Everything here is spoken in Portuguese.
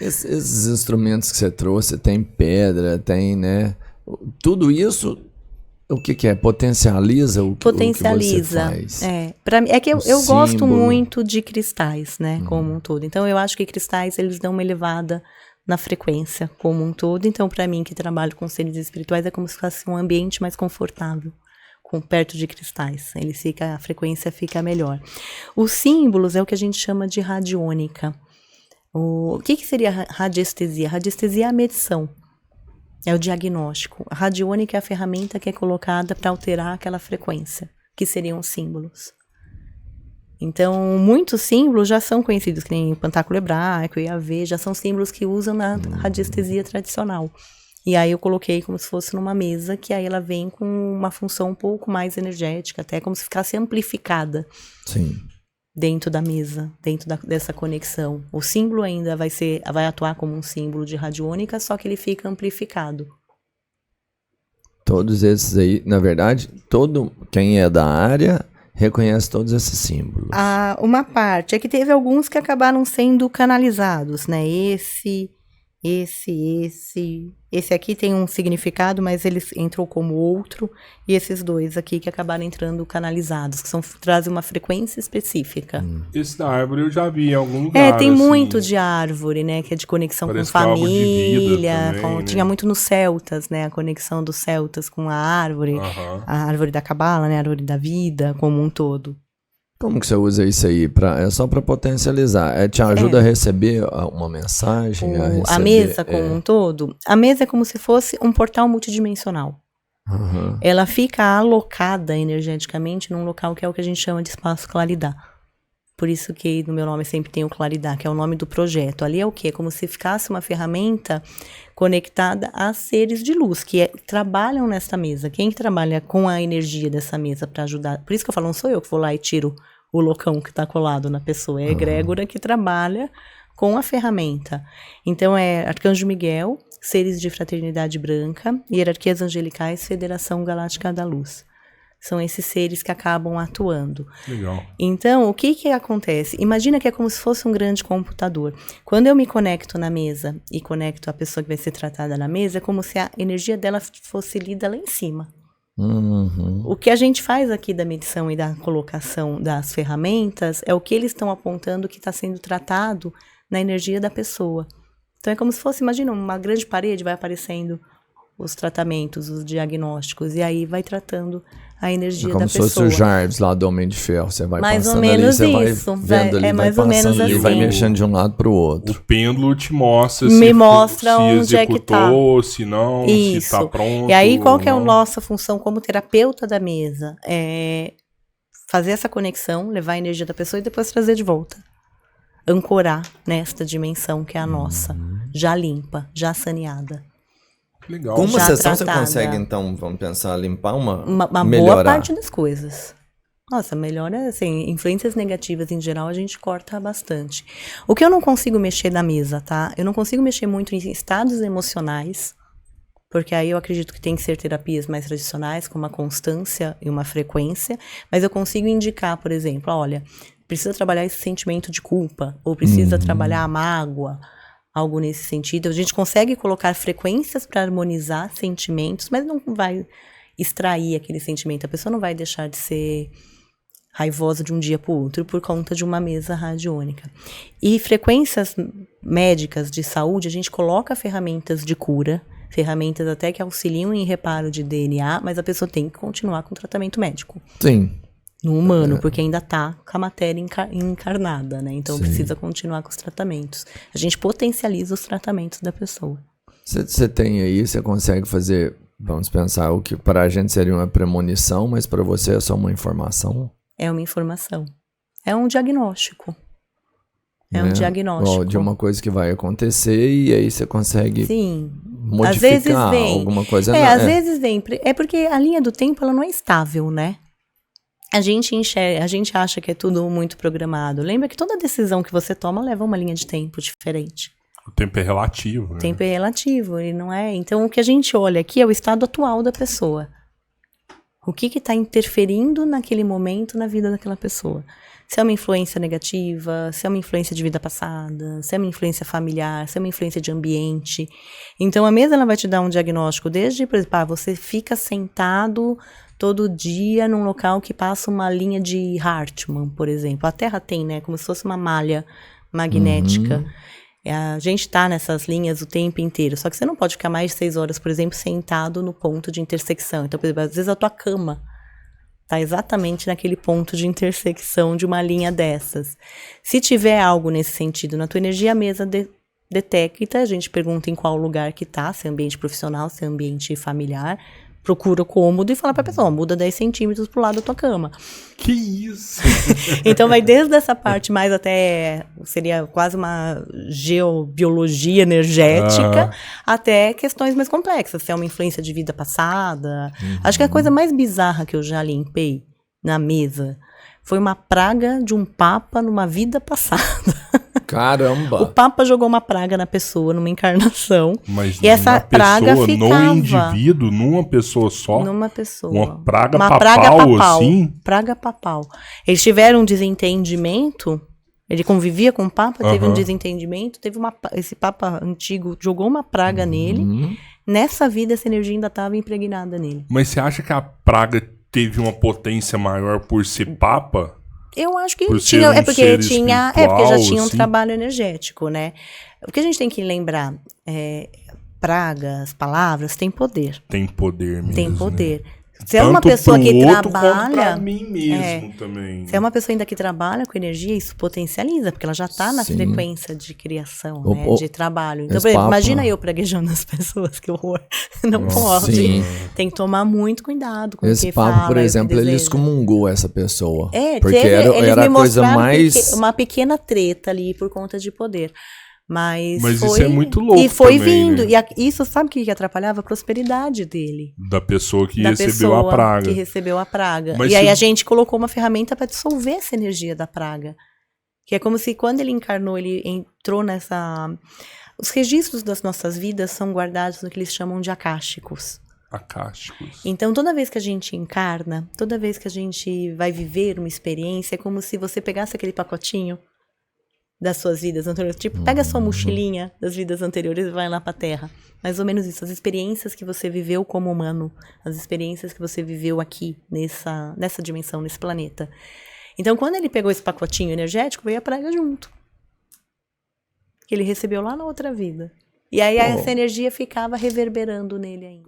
Esses instrumentos que você trouxe, tem pedra, tem, né? Tudo isso, o que é? Potencializa o que você faz. Pra mim, é que eu gosto muito de cristais, né? Como um todo. Então, eu acho que cristais, eles dão uma elevada na frequência como um todo. Então, para mim, que trabalho com seres espirituais, é como se fosse um ambiente mais confortável, perto de cristais. A frequência fica melhor. Os símbolos é o que a gente chama de radiônica. O que seria radiestesia? Radiestesia é a medição, é o diagnóstico. A radiônica é a ferramenta que é colocada para alterar aquela frequência, que seriam os símbolos. Então, muitos símbolos já são conhecidos, que nem o pentáculo hebraico, Yahvé, já são símbolos que usam na radiestesia tradicional. E aí eu coloquei como se fosse numa mesa, que aí ela vem com uma função um pouco mais energética, até como se ficasse amplificada. Sim. Dentro da mesa, dessa conexão. O símbolo ainda vai atuar como um símbolo de radiônica, só que ele fica amplificado. Todos esses aí, na verdade, quem é da área reconhece todos esses símbolos. Uma parte é que teve alguns que acabaram sendo canalizados, né? Esse aqui tem um significado, mas ele entrou como outro, e esses dois aqui que acabaram entrando canalizados, que trazem uma frequência específica. Esse da árvore eu já vi em algum lugar. Tem assim, muito de árvore, né, que é de conexão com família, também, né? Tinha muito nos celtas, né, a conexão dos celtas com a árvore da cabala, né, a árvore da vida, como um todo. Como que você usa isso aí? É só para potencializar? Te ajuda a receber uma mensagem? A mesa como um todo? A mesa é como se fosse um portal multidimensional. Ela fica alocada energeticamente num local que é o que a gente chama de espaço claridade. Por isso que no meu nome sempre tem o claridade, que é o nome do projeto. Ali é o quê? É como se ficasse uma ferramenta conectada a seres de luz, que trabalham nessa mesa. Quem trabalha com a energia dessa mesa para ajudar? Por isso que eu falo, não sou eu que vou lá e tiro o loucão que está colado na pessoa. É a egrégora que trabalha com a ferramenta. Então, é Arcanjo Miguel, seres de fraternidade branca, hierarquias angelicais, Federação Galáctica da Luz. São esses seres que acabam atuando. Legal. Então, o que acontece? Imagina que é como se fosse um grande computador. Quando eu me conecto na mesa e conecto a pessoa que vai ser tratada na mesa, é como se a energia dela fosse lida lá em cima. O que a gente faz aqui da medição e da colocação das ferramentas é o que eles estão apontando que está sendo tratado na energia da pessoa. Então, é como se fosse, imagina, uma grande parede, vai aparecendo os tratamentos, os diagnósticos, e aí vai tratando a energia da pessoa. Como se fosse o Jarvis lá do Homem de Ferro. Você vai mais passando ou menos ali, você isso. vai vendo ali, é mais vai ou menos ali, assim. vai mexendo de um lado para o outro. O pêndulo te mostra mostra se onde é que tá. se não, se tá pronto. E aí, qual que é a nossa função como terapeuta da mesa? É fazer essa conexão, levar a energia da pessoa e depois trazer de volta. Ancorar nesta dimensão que é a nossa. Já limpa, já saneada. Legal. Com uma Já sessão tratada. você consegue, então, vamos pensar, limpar uma melhorar. boa parte das coisas. Nossa, melhora, assim, influências negativas em geral a gente corta bastante. O que eu não consigo mexer na mesa, tá? Eu não consigo mexer muito em estados emocionais, porque aí eu acredito que tem que ser terapias mais tradicionais, com uma constância e uma frequência, mas eu consigo indicar, por exemplo, olha, precisa trabalhar esse sentimento de culpa, ou precisa trabalhar a mágoa, algo nesse sentido. A gente consegue colocar frequências para harmonizar sentimentos, mas não vai extrair aquele sentimento. A pessoa não vai deixar de ser raivosa de um dia para o outro por conta de uma mesa radiônica. E frequências médicas de saúde, a gente coloca ferramentas de cura, ferramentas até que auxiliam em reparo de DNA, mas a pessoa tem que continuar com o tratamento médico. Sim. No humano, porque ainda está com a matéria encarnada, né? Então, precisa continuar com os tratamentos. A gente potencializa os tratamentos da pessoa. Você tem aí, você consegue fazer, vamos pensar, o que para a gente seria uma premonição, mas para você é só uma informação? É uma informação. É um diagnóstico. É um diagnóstico. De uma coisa que vai acontecer e aí você consegue modificar às vezes vem, alguma coisa. Às vezes vem. É porque a linha do tempo ela não é estável, né? A gente acha que é tudo muito programado. Lembra que toda decisão que você toma leva uma linha de tempo diferente. O tempo é relativo, né? O tempo é relativo, ele não é... Então, o que a gente olha aqui é o estado atual da pessoa. O que está interferindo naquele momento na vida daquela pessoa. Se é uma influência negativa, se é uma influência de vida passada, se é uma influência familiar, se é uma influência de ambiente. Então, a mesa ela vai te dar um diagnóstico desde, por exemplo, você fica sentado todo dia num local que passa uma linha de Hartmann, por exemplo. A Terra tem, né? Como se fosse uma malha magnética. A gente tá nessas linhas o tempo inteiro. Só que você não pode ficar mais de 6 horas, por exemplo, sentado no ponto de intersecção. Então, por exemplo, às vezes a tua cama tá exatamente naquele ponto de intersecção de uma linha dessas. Se tiver algo nesse sentido na tua energia, a mesa detecta, a gente pergunta em qual lugar que tá, se é ambiente profissional, se é ambiente familiar, procura o cômodo e fala pra pessoa, muda 10 centímetros pro lado da tua cama. Que isso? Então vai desde essa parte mais até, seria quase uma geobiologia energética, até questões mais complexas, se é uma influência de vida passada. Acho que a coisa mais bizarra que eu já limpei na mesa foi uma praga de um papa numa vida passada. Caramba! O Papa jogou uma praga na pessoa, numa encarnação. Mas e essa praga ficava... no indivíduo, numa pessoa só? Numa pessoa. Uma praga praga papal, assim? Praga papal. Eles tiveram um desentendimento, ele convivia com o Papa, teve um desentendimento, esse Papa antigo jogou uma praga nele. Nessa vida, essa energia ainda estava impregnada nele. Mas você acha que a praga teve uma potência maior por ser Papa? Eu acho que por tinha, porque já tinha um assim? trabalho energético, né? O que a gente tem que lembrar, pragas, palavras, tem poder. Tem poder mesmo. Tem poder. Né? Se é uma pessoa que trabalha, pra mim mesmo também. Se é uma pessoa ainda que trabalha com energia, isso potencializa, porque ela já está na frequência de criação, né, de trabalho. Então, por exemplo, imagina eu praguejando as pessoas, que horror. Não pode. Sim. Tem que tomar muito cuidado com o que papo, fala. por exemplo, ele excomungou essa pessoa. Porque era a coisa mais... uma pequena treta ali por conta de poder. Mas isso é muito louco. E foi também, vindo. Né? E isso, sabe o que atrapalhava? A prosperidade dele. Da pessoa que recebeu a praga. Que recebeu a praga. Mas e aí a gente colocou uma ferramenta para dissolver essa energia da praga. Que é como se quando ele encarnou, ele entrou nessa... Os registros das nossas vidas são guardados no que eles chamam de akáshicos. Akáshicos. Então, toda vez que a gente encarna, toda vez que a gente vai viver uma experiência, é como se você pegasse aquele pacotinho das suas vidas anteriores. Tipo, pega a sua mochilinha das vidas anteriores e vai lá pra Terra. Mais ou menos isso. As experiências que você viveu como humano. As experiências que você viveu aqui, nessa dimensão, nesse planeta. Então, quando ele pegou esse pacotinho energético, veio a praga junto. Que ele recebeu lá na outra vida. E aí essa energia ficava reverberando nele ainda.